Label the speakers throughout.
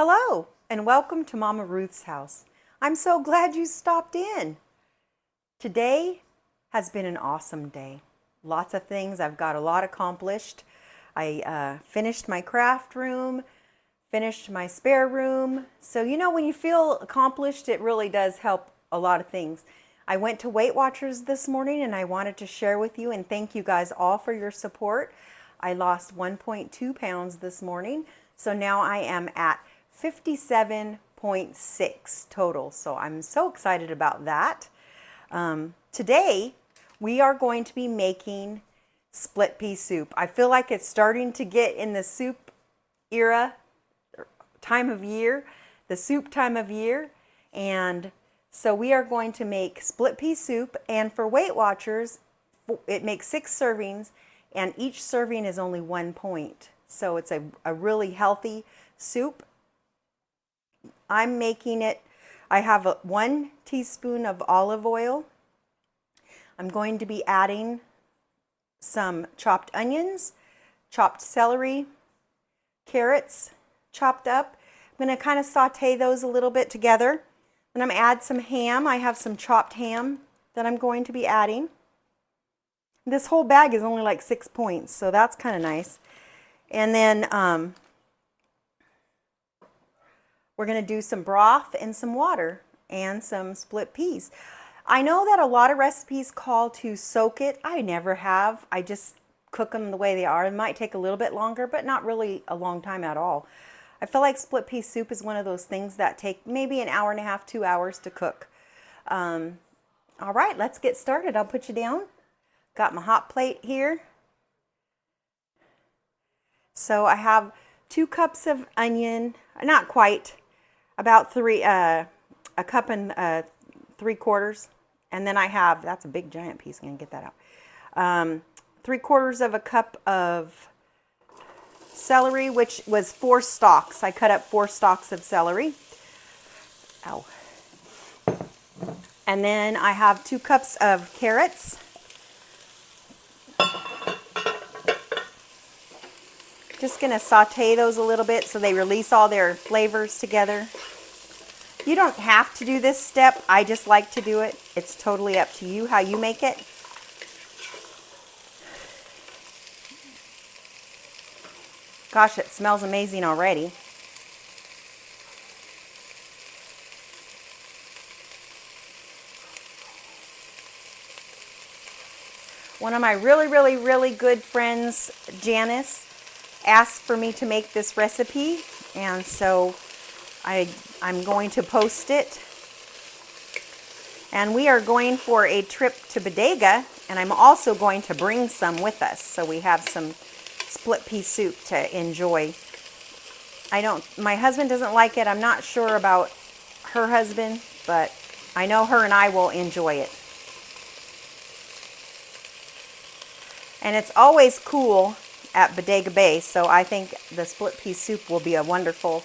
Speaker 1: Hello and welcome to Mama Ruth's house. I'm so glad you stopped in. Today has been an awesome day. Lots of things. I've got a lot accomplished. I finished my craft room, finished my spare room. So when you feel accomplished, it really does help a lot of things. I went to Weight Watchers this morning and I wanted to share with you and thank you guys all for your support. I lost 1.2 pounds this morning. So now I am at 57.6 total. So I'm so excited about that. Today we are going to be making split pea soup. I feel like it's starting to get in the soup era, time of year, the soup time of year. And so we are going to make split pea soup, and for Weight Watchers, it makes 6 servings and each serving is only 1 point. So it's a really healthy soup. I'm making it, I have 1 teaspoon of olive oil. I'm going to be adding some chopped onions, chopped celery, carrots chopped up. I'm going to kind of saute those a little bit together. And I'm going to add some ham. I have some chopped ham that I'm going to be adding. This whole bag is only like 6 points, so that's kind of nice. And then we're going to do some broth and some water and some split peas. I know that a lot of recipes call to soak it. I never have. I just cook them the way they are. It might take a little bit longer, but not really a long time at all. I feel like split pea soup is one of those things that take maybe an hour and a half, 2 hours to cook. All right, let's get started. I'll put you down. Got my hot plate here. So I have 2 cups of onion, not quite, about a cup and 3/4. And then I have, that's a big giant piece, I'm gonna get that out. 3/4 of a cup of celery, which was 4 stalks. I cut up 4 stalks of celery. Ow. And then I have 2 cups of carrots. Just going to saute those a little bit so they release all their flavors together. You don't have to do this step. I just like to do it. It's totally up to you how you make it. Gosh, it smells amazing already. One of my really good friends, Janice, asked for me to make this recipe, and so I'm going to post it. And we are going for a trip to Bodega, and I'm also going to bring some with us, so we have some split pea soup to enjoy. My husband doesn't like it. I'm not sure about her husband, but I know her and I will enjoy it. And it's always cool at Bodega Bay, so I think the split pea soup will be a wonderful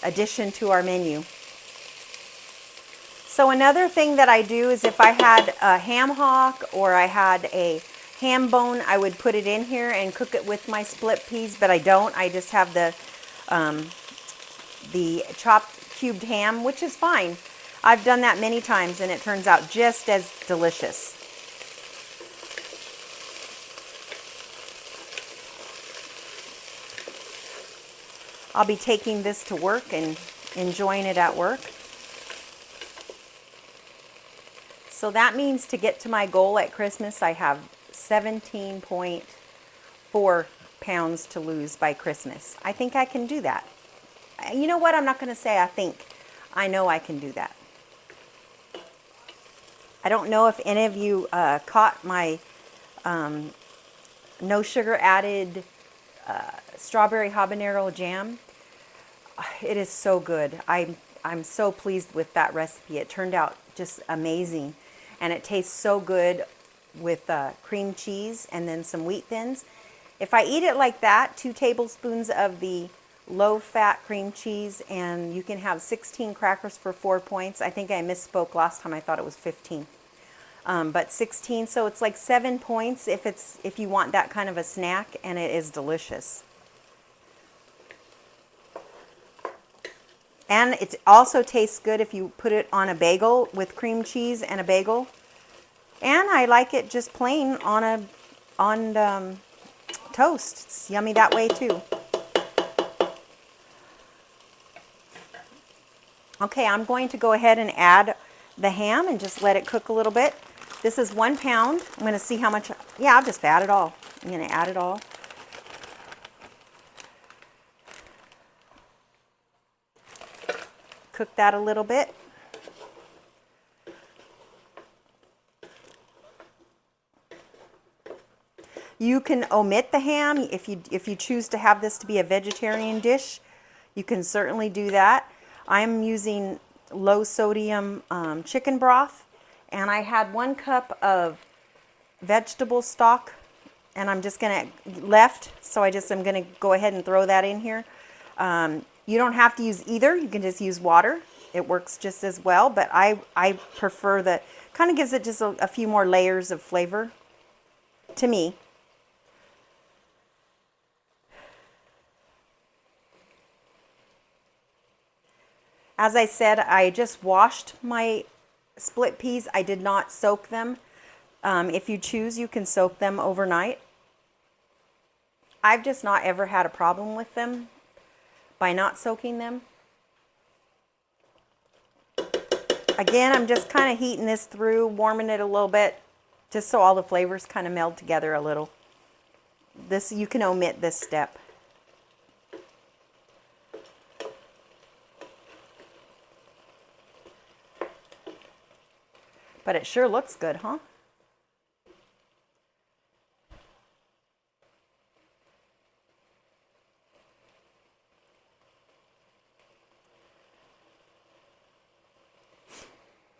Speaker 1: addition to our menu. So another thing that I do is if I had a ham hock or I had a ham bone, I would put it in here and cook it with my split peas, but I don't. I just have the chopped cubed ham, which is fine. I've done that many times and it turns out just as delicious. I'll be taking this to work and enjoying it at work. So that means to get to my goal at Christmas, I have 17.4 pounds to lose by Christmas. I think I can do that. You know what? I'm not going to say I think. I know I can do that. I don't know if any of you caught my no sugar added strawberry habanero jam. It is so good. I'm so pleased with that recipe. It turned out just amazing, and it tastes so good with cream cheese and then some wheat thins. If I eat it like that, 2 tablespoons of the low-fat cream cheese, and you can have 16 crackers for 4 points. I think I misspoke last time. I thought it was 15. But 16, so it's like 7 points if you want that kind of a snack, and it is delicious. And it also tastes good if you put it on a bagel with cream cheese and a bagel. And I like it just plain on toast. It's yummy that way too. Okay, I'm going to go ahead and add the ham and just let it cook a little bit. This is 1 pound. I'm going to see how much, yeah, I'll just add it all. I'm going to add it all. Cook that a little bit. You can omit the ham if you choose to have this to be a vegetarian dish. You can certainly do that. I'm using low sodium chicken broth, and I had 1 cup of vegetable stock, and I'm just gonna left, so I'm gonna go ahead and throw that in here. You don't have to use either. You can just use water. It works just as well, but I prefer the, kind of gives it just a few more layers of flavor to me. As I said, I just washed my split peas. I did not soak them. If you choose, you can soak them overnight. I've just not ever had a problem with them by not soaking them. Again, I'm just kind of heating this through, warming it a little bit, just so all the flavors kind of meld together a little. This, you can omit this step. But it sure looks good, huh?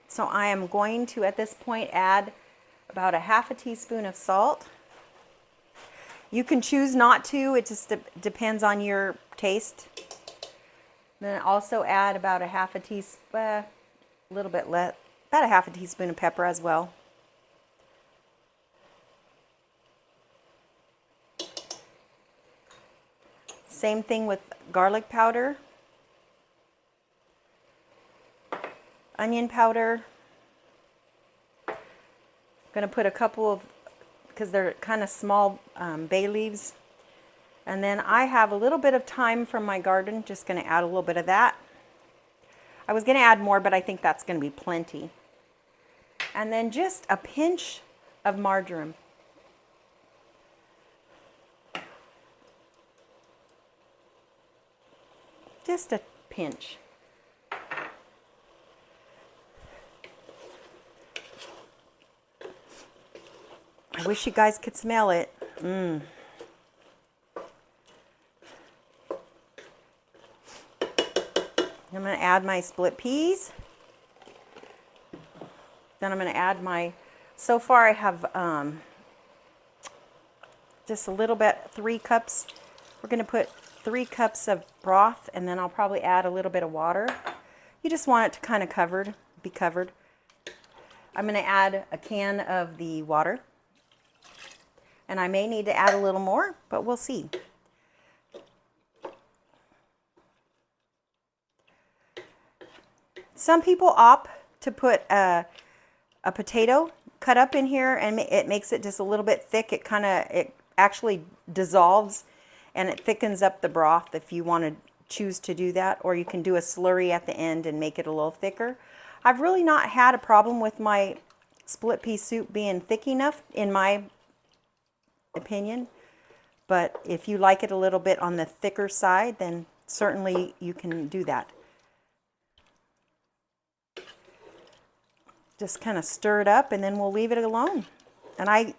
Speaker 1: So I am going to, at this point, add about a half a teaspoon of salt. You can choose not to, it just depends on your taste. Then also add about a half a teaspoon, a little bit less, about a half a teaspoon of pepper as well. Same thing with garlic powder, onion powder. I'm going to put a couple of, because they're kind of small, bay leaves. And then I have a little bit of thyme from my garden, just going to add a little bit of that. I was going to add more, but I think that's going to be plenty. And then just a pinch of marjoram. Just a pinch. I wish you guys could smell it. I'm going to add my split peas. Then I'm going to add my, so far I have just a little bit, 3 cups. We're going to put 3 cups of broth, and then I'll probably add a little bit of water. You just want it to kind of be covered. I'm going to add a can of the water. And I may need to add a little more, but we'll see. Some people opt to put a potato cut up in here, and it makes it just a little bit thick. It actually dissolves, and it thickens up the broth if you want to choose to do that. Or you can do a slurry at the end and make it a little thicker. I've really not had a problem with my split pea soup being thick enough, in my opinion. But if you like it a little bit on the thicker side, then certainly you can do that. Just kind of stir it up, and then we'll leave it alone. And I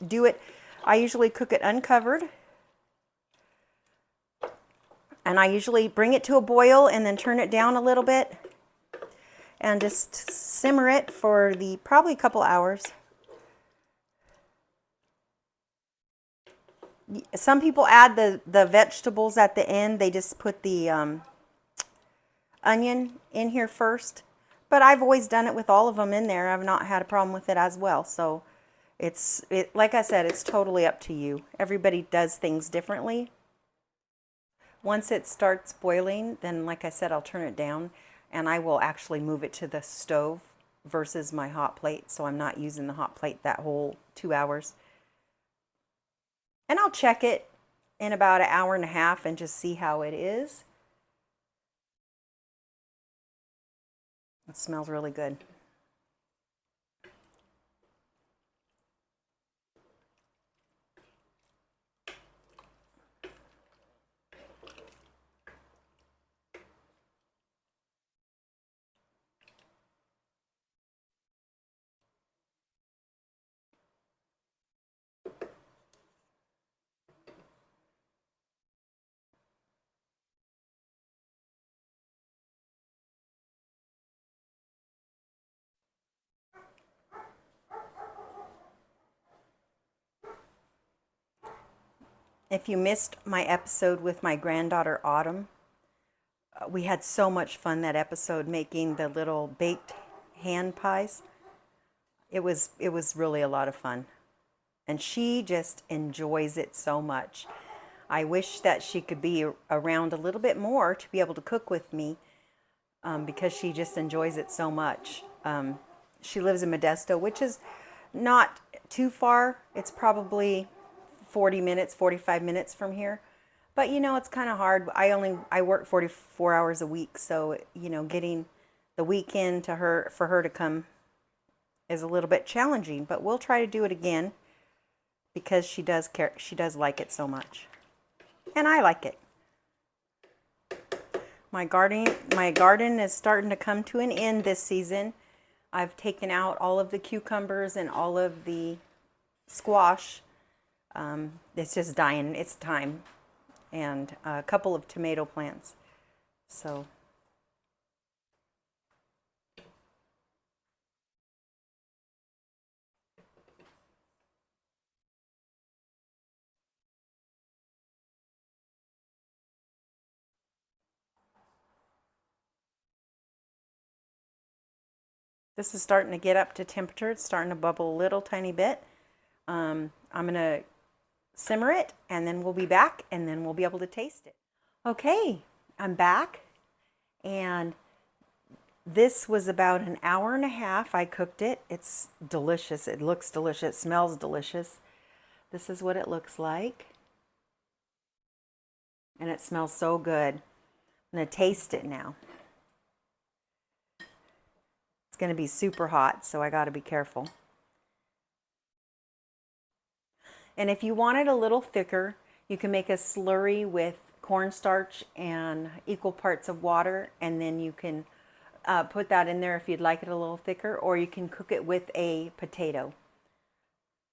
Speaker 1: usually cook it uncovered. And I usually bring it to a boil and then turn it down a little bit and just simmer it for probably a couple hours. Some people add the vegetables at the end. They just put the onion in here first. But I've always done it with all of them in there. I've not had a problem with it as well. So like I said, it's totally up to you. Everybody does things differently. Once it starts boiling, then like I said, I'll turn it down. and I will actually move it to the stove versus my hot plate, so I'm not using the hot plate that whole 2 hours. And I'll check it in about an hour and a half and just see how it is. It smells really good. If you missed my episode with my granddaughter Autumn, we had so much fun that episode making the little baked hand pies. It was really a lot of fun. And she just enjoys it so much. I wish that she could be around a little bit more to be able to cook with me, because she just enjoys it so much. She lives in Modesto, which is not too far. It's probably 40 minutes, 45 minutes from here. But you know, it's kind of hard. I work 44 hours a week, so you know, getting the weekend for her to come is a little bit challenging, but we'll try to do it again because she does care. She does like it so much. And I like it. My garden is starting to come to an end this season. I've taken out all of the cucumbers and all of the squash. It's just dying. It's time. And a couple of tomato plants. So this is starting to get up to temperature. It's starting to bubble a little tiny bit. I'm going to simmer it, and then we'll be back, and then we'll be able to taste it. Okay, I'm back, and this was about an hour and a half I cooked it. It's delicious. It looks delicious. It smells delicious. This is what it looks like. And it smells so good. I'm going to taste it now. It's going to be super hot, so I got to be careful. And if you want it a little thicker, you can make a slurry with cornstarch and equal parts of water, and then you can put that in there if you'd like it a little thicker, or you can cook it with a potato.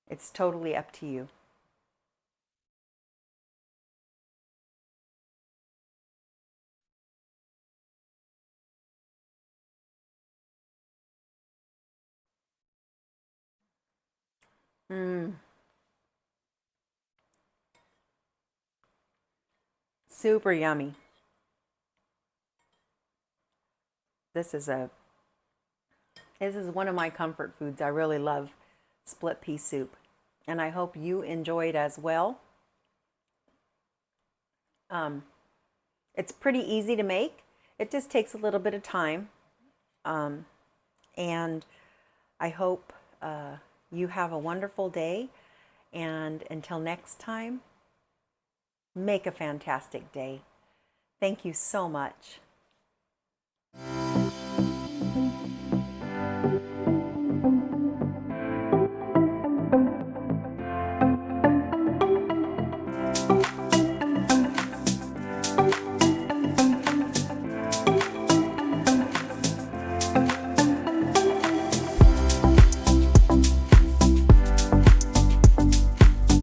Speaker 1: It's totally up to you. Super yummy. This is one of my comfort foods. I really love split pea soup, and I hope you enjoy it as well. It's pretty easy to make. It just takes a little bit of time, and I hope you have a wonderful day, and until next time, make a fantastic day. Thank you so much.